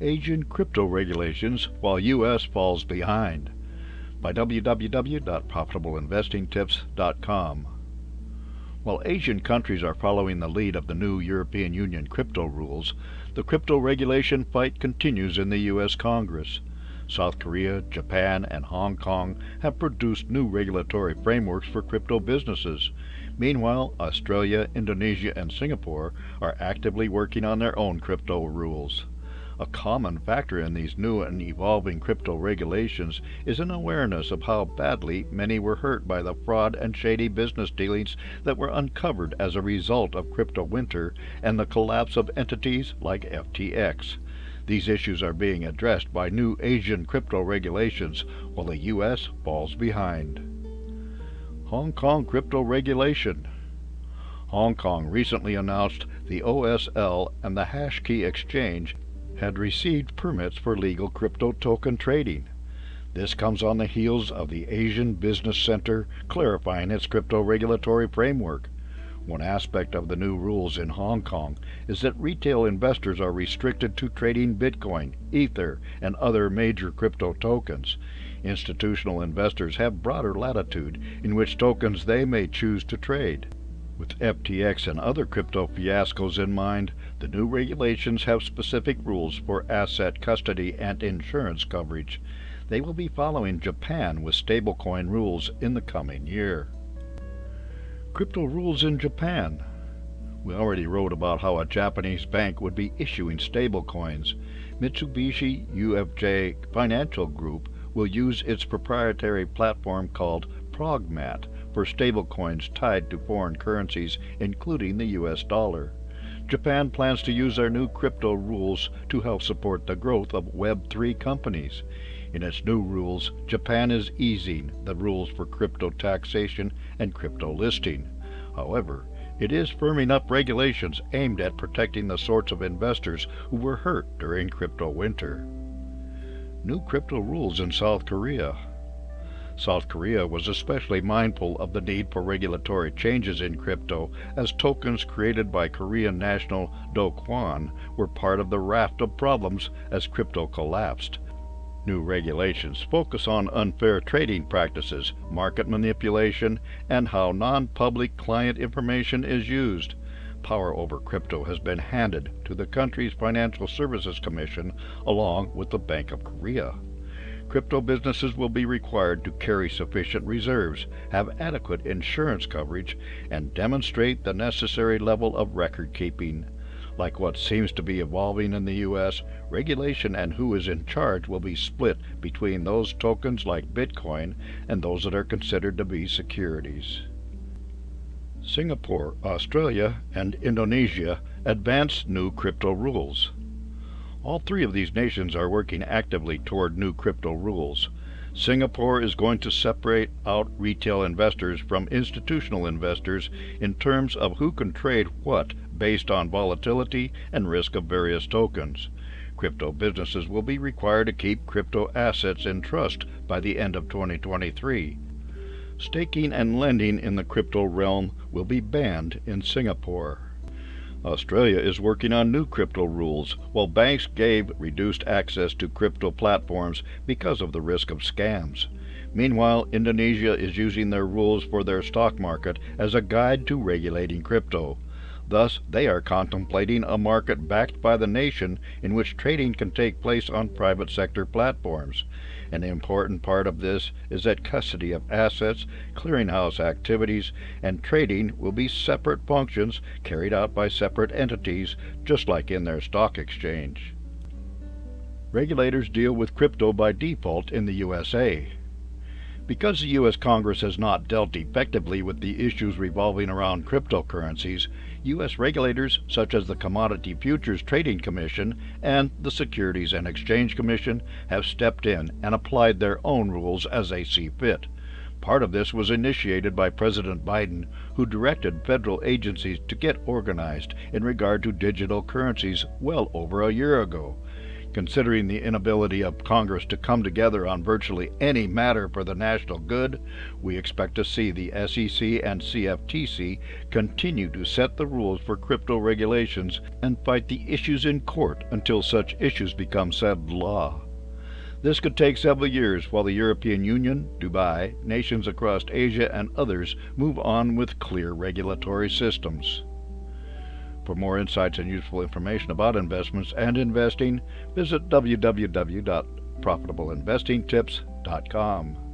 Asian crypto regulations while U.S. falls behind, by www.profitableinvestingtips.com. While Asian countries are following the lead of the new European Union crypto rules, the crypto regulation fight continues in the U.S. Congress. South Korea, Japan, and Hong Kong have produced new regulatory frameworks for crypto businesses. Meanwhile, Australia, Indonesia, and Singapore are actively working on their own crypto rules. A common factor in these new and evolving crypto regulations is an awareness of how badly many were hurt by the fraud and shady business dealings that were uncovered as a result of crypto winter and the collapse of entities like FTX. These issues are being addressed by new Asian crypto regulations while the U.S. falls behind. Hong Kong crypto regulation. Hong Kong recently announced the OSL and the Hashkey exchange had received permits for legal crypto token trading. This comes on the heels of the Asian Business Center clarifying its crypto regulatory framework. One aspect of the new rules in Hong Kong is that retail investors are restricted to trading Bitcoin, Ether, and other major crypto tokens. Institutional investors have broader latitude in which tokens they may choose to trade. With FTX and other crypto fiascos in mind, the new regulations have specific rules for asset custody and insurance coverage. They will be following Japan with stablecoin rules in the coming year. Crypto rules in Japan. We already wrote about how a Japanese bank would be issuing stablecoins. Mitsubishi UFJ Financial Group will use its proprietary platform called ProgMat for stablecoins tied to foreign currencies, including the US dollar. Japan plans to use their new crypto rules to help support the growth of Web3 companies. In its new rules, Japan is easing the rules for crypto taxation and crypto listing. However, it is firming up regulations aimed at protecting the sorts of investors who were hurt during crypto winter. New crypto rules in South Korea. South Korea was especially mindful of the need for regulatory changes in crypto, as tokens created by Korean national Do Kwon were part of the raft of problems as crypto collapsed. New regulations focus on unfair trading practices, market manipulation, and how non-public client information is used. Power over crypto has been handed to the country's Financial Services Commission along with the Bank of Korea. Crypto businesses will be required to carry sufficient reserves, have adequate insurance coverage, and demonstrate the necessary level of record keeping. Like what seems to be evolving in the U.S., regulation and who is in charge will be split between those tokens like Bitcoin and those that are considered to be securities. Singapore, Australia, and Indonesia advance new crypto rules. All three of these nations are working actively toward new crypto rules. Singapore is going to separate out retail investors from institutional investors in terms of who can trade what based on volatility and risk of various tokens. Crypto businesses will be required to keep crypto assets in trust by the end of 2023. Staking and lending in the crypto realm will be banned in Singapore. Australia is working on new crypto rules, while banks gave reduced access to crypto platforms because of the risk of scams. Meanwhile, Indonesia is using their rules for their stock market as a guide to regulating crypto. Thus, they are contemplating a market backed by the nation in which trading can take place on private sector platforms. An important part of this is that custody of assets, clearinghouse activities, and trading will be separate functions carried out by separate entities, just like in their stock exchange. Regulators deal with crypto by default in the USA. Because the U.S. Congress has not dealt effectively with the issues revolving around cryptocurrencies, U.S. regulators such as the Commodity Futures Trading Commission and the Securities and Exchange Commission have stepped in and applied their own rules as they see fit. Part of this was initiated by President Biden, who directed federal agencies to get organized in regard to digital currencies well over a year ago. Considering the inability of Congress to come together on virtually any matter for the national good, we expect to see the SEC and CFTC continue to set the rules for crypto regulations and fight the issues in court until such issues become settled law. This could take several years while the European Union, Dubai, nations across Asia, and others move on with clear regulatory systems. For more insights and useful information about investments and investing, visit www.profitableinvestingtips.com.